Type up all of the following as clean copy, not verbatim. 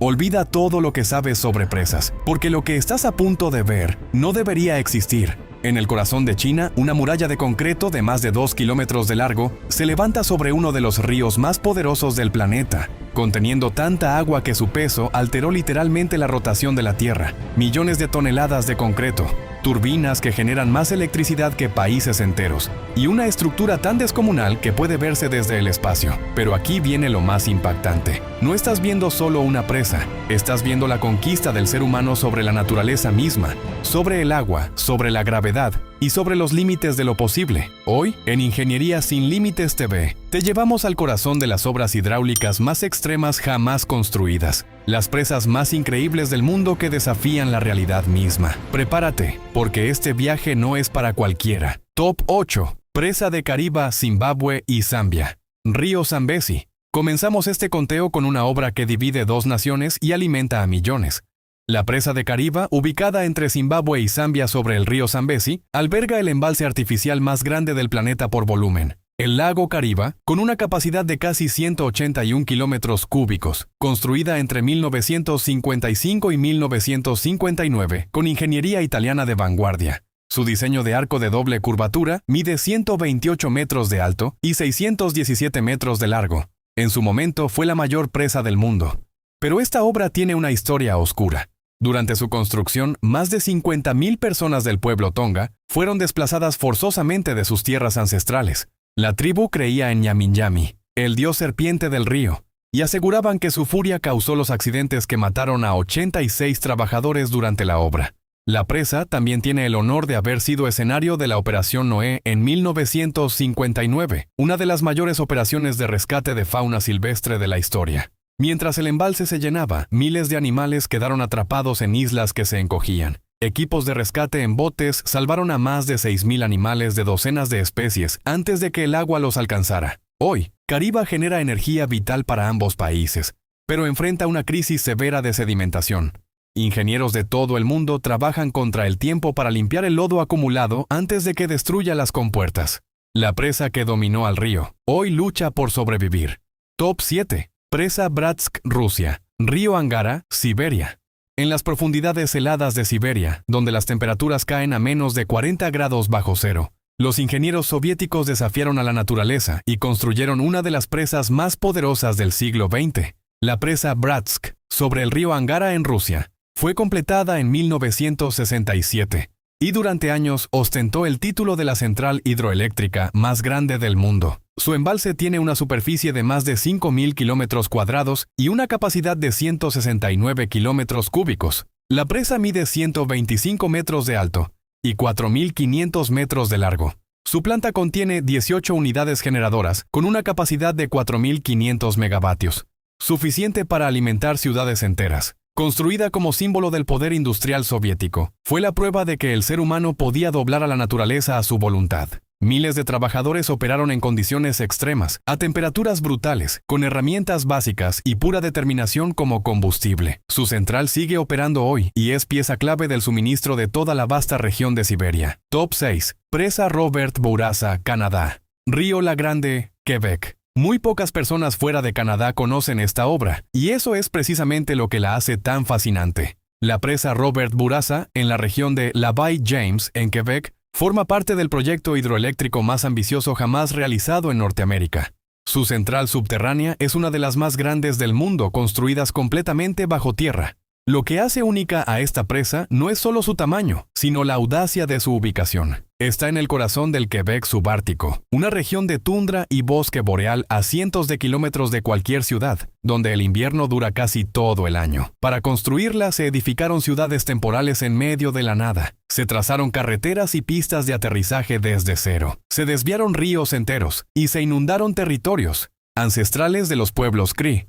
Olvida todo lo que sabes sobre presas, porque lo que estás a punto de ver no debería existir. En el corazón de China, una muralla de concreto de más de 2 kilómetros de largo se levanta sobre uno de los ríos más poderosos del planeta, conteniendo tanta agua que su peso alteró literalmente la rotación de la Tierra. Millones de toneladas de concreto, turbinas que generan más electricidad que países enteros, y una estructura tan descomunal que puede verse desde el espacio. Pero aquí viene lo más impactante. No estás viendo solo una presa, estás viendo la conquista del ser humano sobre la naturaleza misma, sobre el agua, sobre la gravedad y sobre los límites de lo posible. Hoy, en Ingeniería Sin Límites TV, te llevamos al corazón de las obras hidráulicas más extremas jamás construidas, las presas más increíbles del mundo que desafían la realidad misma. Prepárate, porque este viaje no es para cualquiera. Top 8. Presa de Kariba, Zimbabue y Zambia. Río Zambezi. Comenzamos este conteo con una obra que divide dos naciones y alimenta a millones. La presa de Kariba, ubicada entre Zimbabue y Zambia sobre el río Zambezi, alberga el embalse artificial más grande del planeta por volumen. El lago Kariba, con una capacidad de casi 181 kilómetros cúbicos, construida entre 1955 y 1959, con ingeniería italiana de vanguardia. Su diseño de arco de doble curvatura mide 128 metros de alto y 617 metros de largo. En su momento fue la mayor presa del mundo. Pero esta obra tiene una historia oscura. Durante su construcción, más de 50.000 personas del pueblo Tonga fueron desplazadas forzosamente de sus tierras ancestrales. La tribu creía en Nyaminyami, el dios serpiente del río, y aseguraban que su furia causó los accidentes que mataron a 86 trabajadores durante la obra. La presa también tiene el honor de haber sido escenario de la Operación Noé en 1959, una de las mayores operaciones de rescate de fauna silvestre de la historia. Mientras el embalse se llenaba, miles de animales quedaron atrapados en islas que se encogían. Equipos de rescate en botes salvaron a más de 6.000 animales de docenas de especies antes de que el agua los alcanzara. Hoy, Kariba genera energía vital para ambos países, pero enfrenta una crisis severa de sedimentación. Ingenieros de todo el mundo trabajan contra el tiempo para limpiar el lodo acumulado antes de que destruya las compuertas. La presa que dominó al río, hoy lucha por sobrevivir. Top 7. Presa Bratsk, Rusia. Río Angara, Siberia. En las profundidades heladas de Siberia, donde las temperaturas caen a menos de 40 grados bajo cero, los ingenieros soviéticos desafiaron a la naturaleza y construyeron una de las presas más poderosas del siglo XX. La presa Bratsk, sobre el río Angara en Rusia, fue completada en 1967 y durante años ostentó el título de la central hidroeléctrica más grande del mundo. Su embalse tiene una superficie de más de 5.000 kilómetros cuadrados y una capacidad de 169 kilómetros cúbicos. La presa mide 125 metros de alto y 4.500 metros de largo. Su planta contiene 18 unidades generadoras con una capacidad de 4.500 megavatios, suficiente para alimentar ciudades enteras. Construida como símbolo del poder industrial soviético, fue la prueba de que el ser humano podía doblar a la naturaleza a su voluntad. Miles de trabajadores operaron en condiciones extremas, a temperaturas brutales, con herramientas básicas y pura determinación como combustible. Su central sigue operando hoy y es pieza clave del suministro de toda la vasta región de Siberia. Top 6. Presa Robert Bourassa, Canadá. Río La Grande, Quebec. Muy pocas personas fuera de Canadá conocen esta obra, y eso es precisamente lo que la hace tan fascinante. La presa Robert Bourassa, en la región de La Baie-James, en Quebec, forma parte del proyecto hidroeléctrico más ambicioso jamás realizado en Norteamérica. Su central subterránea es una de las más grandes del mundo, construidas completamente bajo tierra. Lo que hace única a esta presa no es solo su tamaño, sino la audacia de su ubicación. Está en el corazón del Quebec subártico, una región de tundra y bosque boreal a cientos de kilómetros de cualquier ciudad, donde el invierno dura casi todo el año. Para construirla se edificaron ciudades temporales en medio de la nada. Se trazaron carreteras y pistas de aterrizaje desde cero. Se desviaron ríos enteros y se inundaron territorios ancestrales de los pueblos Cree,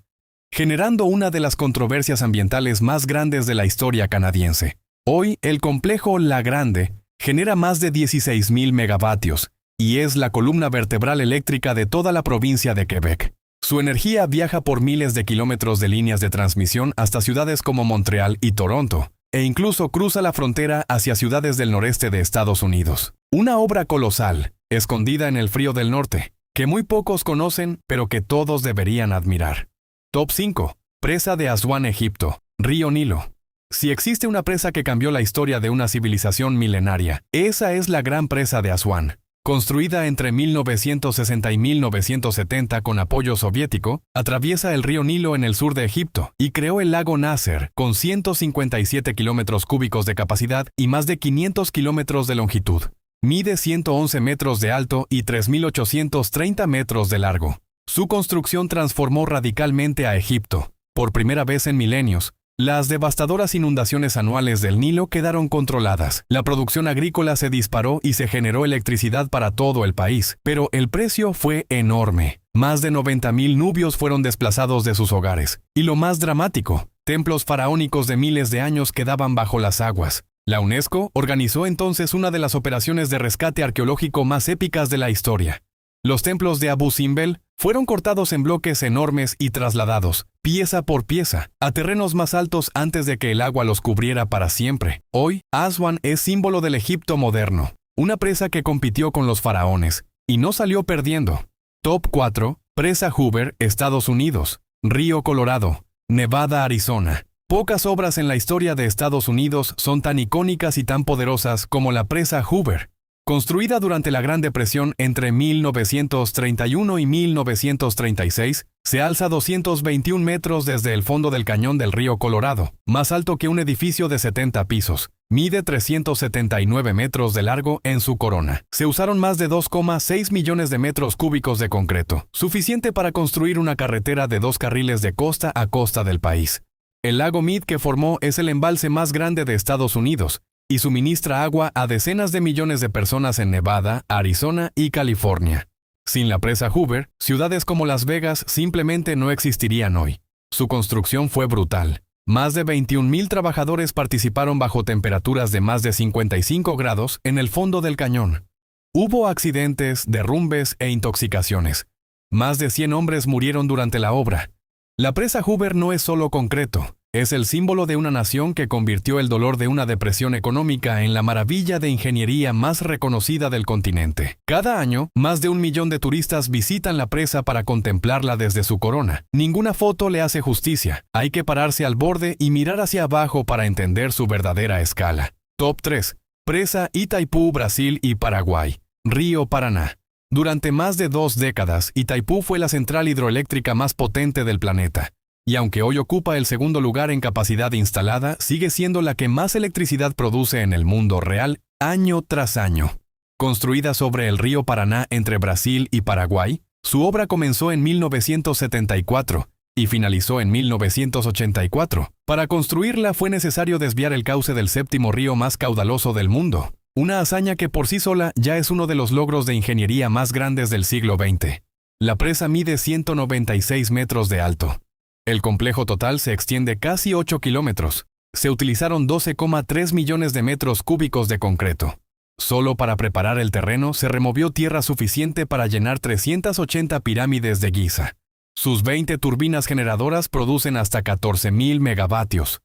generando una de las controversias ambientales más grandes de la historia canadiense. Hoy, el complejo La Grande genera más de 16.000 megavatios y es la columna vertebral eléctrica de toda la provincia de Quebec. Su energía viaja por miles de kilómetros de líneas de transmisión hasta ciudades como Montreal y Toronto, e incluso cruza la frontera hacia ciudades del noreste de Estados Unidos. Una obra colosal, escondida en el frío del norte, que muy pocos conocen, pero que todos deberían admirar. Top 5. Presa de Aswan, Egipto. Río Nilo. Si existe una presa que cambió la historia de una civilización milenaria, esa es la Gran Presa de Aswan. Construida entre 1960 y 1970 con apoyo soviético, atraviesa el río Nilo en el sur de Egipto y creó el lago Nasser, con 157 kilómetros cúbicos de capacidad y más de 500 kilómetros de longitud. Mide 111 metros de alto y 3.830 metros de largo. Su construcción transformó radicalmente a Egipto. Por primera vez en milenios, las devastadoras inundaciones anuales del Nilo quedaron controladas. La producción agrícola se disparó y se generó electricidad para todo el país, pero el precio fue enorme. Más de 90.000 nubios fueron desplazados de sus hogares. Y lo más dramático, templos faraónicos de miles de años quedaban bajo las aguas. La UNESCO organizó entonces una de las operaciones de rescate arqueológico más épicas de la historia. Los templos de Abu Simbel fueron cortados en bloques enormes y trasladados, pieza por pieza, a terrenos más altos antes de que el agua los cubriera para siempre. Hoy, Aswan es símbolo del Egipto moderno, una presa que compitió con los faraones, y no salió perdiendo. Top 4, Presa Hoover, Estados Unidos. Río Colorado, Nevada, Arizona. Pocas obras en la historia de Estados Unidos son tan icónicas y tan poderosas como la Presa Hoover. Construida durante la Gran Depresión entre 1931 y 1936, se alza 221 metros desde el fondo del cañón del río Colorado, más alto que un edificio de 70 pisos. Mide 379 metros de largo en su corona. Se usaron más de 2,6 millones de metros cúbicos de concreto, suficiente para construir una carretera de 2 carriles de costa a costa del país. El lago Mead que formó es el embalse más grande de Estados Unidos, y suministra agua a decenas de millones de personas en Nevada, Arizona y California. Sin la presa Hoover, ciudades como Las Vegas simplemente no existirían hoy. Su construcción fue brutal. Más de 21,000 trabajadores participaron bajo temperaturas de más de 55 grados en el fondo del cañón. Hubo accidentes, derrumbes e intoxicaciones. Más de 100 hombres murieron durante la obra. La presa Hoover no es solo concreto. Es el símbolo de una nación que convirtió el dolor de una depresión económica en la maravilla de ingeniería más reconocida del continente. Cada año, más de 1 millón de turistas visitan la presa para contemplarla desde su corona. Ninguna foto le hace justicia. Hay que pararse al borde y mirar hacia abajo para entender su verdadera escala. Top 3. Presa Itaipú, Brasil y Paraguay. Río Paraná. Durante más de 2 décadas, Itaipú fue la central hidroeléctrica más potente del planeta. Y aunque hoy ocupa el segundo lugar en capacidad instalada, sigue siendo la que más electricidad produce en el mundo real, año tras año. Construida sobre el río Paraná entre Brasil y Paraguay, su obra comenzó en 1974 y finalizó en 1984. Para construirla fue necesario desviar el cauce del séptimo río más caudaloso del mundo, una hazaña que por sí sola ya es uno de los logros de ingeniería más grandes del siglo XX. La presa mide 196 metros de alto. El complejo total se extiende casi 8 kilómetros. Se utilizaron 12,3 millones de metros cúbicos de concreto. Solo para preparar el terreno se removió tierra suficiente para llenar 380 pirámides de Giza. Sus 20 turbinas generadoras producen hasta 14,000 megavatios.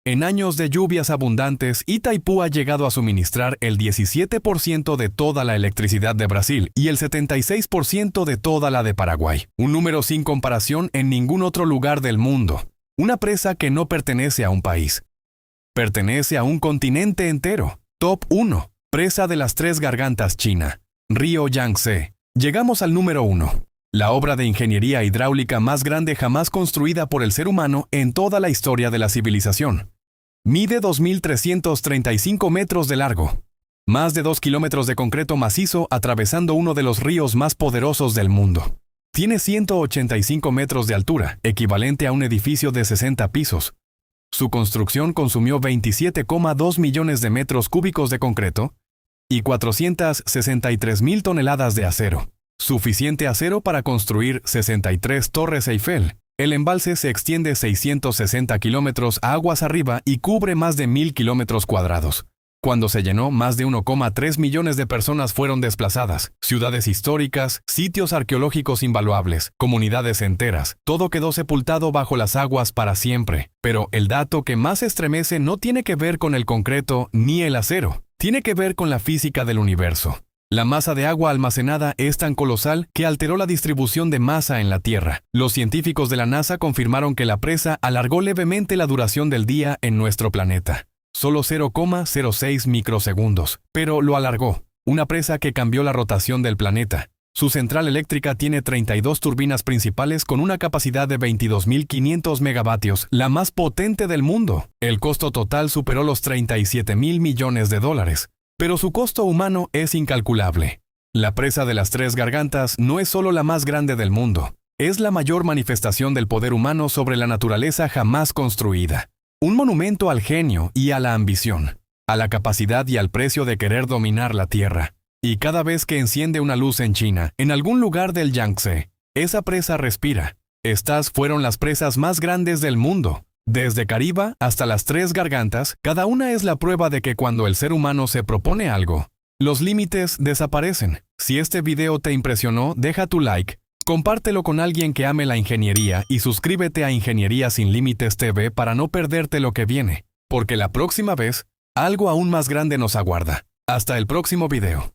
En años de lluvias abundantes, Itaipú ha llegado a suministrar el 17% de toda la electricidad de Brasil y el 76% de toda la de Paraguay. Un número sin comparación en ningún otro lugar del mundo. Una presa que no pertenece a un país. Pertenece a un continente entero. Top 1. Presa de las Tres Gargantas, China. Río Yangtze. Llegamos al número 1. La obra de ingeniería hidráulica más grande jamás construida por el ser humano en toda la historia de la civilización. Mide 2.335 metros de largo. Más de 2 kilómetros de concreto macizo atravesando uno de los ríos más poderosos del mundo. Tiene 185 metros de altura, equivalente a un edificio de 60 pisos. Su construcción consumió 27,2 millones de metros cúbicos de concreto y 463,000 toneladas de acero. Suficiente acero para construir 63 torres Eiffel. El embalse se extiende 660 kilómetros aguas arriba y cubre más de 1,000 kilómetros cuadrados. Cuando se llenó, más de 1,3 millones de personas fueron desplazadas. Ciudades históricas, sitios arqueológicos invaluables, comunidades enteras. Todo quedó sepultado bajo las aguas para siempre. Pero el dato que más estremece no tiene que ver con el concreto ni el acero. Tiene que ver con la física del universo. La masa de agua almacenada es tan colosal que alteró la distribución de masa en la Tierra. Los científicos de la NASA confirmaron que la presa alargó levemente la duración del día en nuestro planeta. Solo 0,06 microsegundos, pero lo alargó. Una presa que cambió la rotación del planeta. Su central eléctrica tiene 32 turbinas principales con una capacidad de 22.500 megavatios, la más potente del mundo. El costo total superó los 37.000 millones de dólares. Pero su costo humano es incalculable. La presa de las Tres Gargantas no es solo la más grande del mundo, es la mayor manifestación del poder humano sobre la naturaleza jamás construida. Un monumento al genio y a la ambición, a la capacidad y al precio de querer dominar la Tierra. Y cada vez que enciende una luz en China, en algún lugar del Yangtze, esa presa respira. Estas fueron las presas más grandes del mundo. Desde Cariba hasta las Tres Gargantas, cada una es la prueba de que cuando el ser humano se propone algo, los límites desaparecen. Si este video te impresionó, deja tu like, compártelo con alguien que ame la ingeniería y suscríbete a Ingeniería Sin Límites TV para no perderte lo que viene, porque la próxima vez, algo aún más grande nos aguarda. Hasta el próximo video.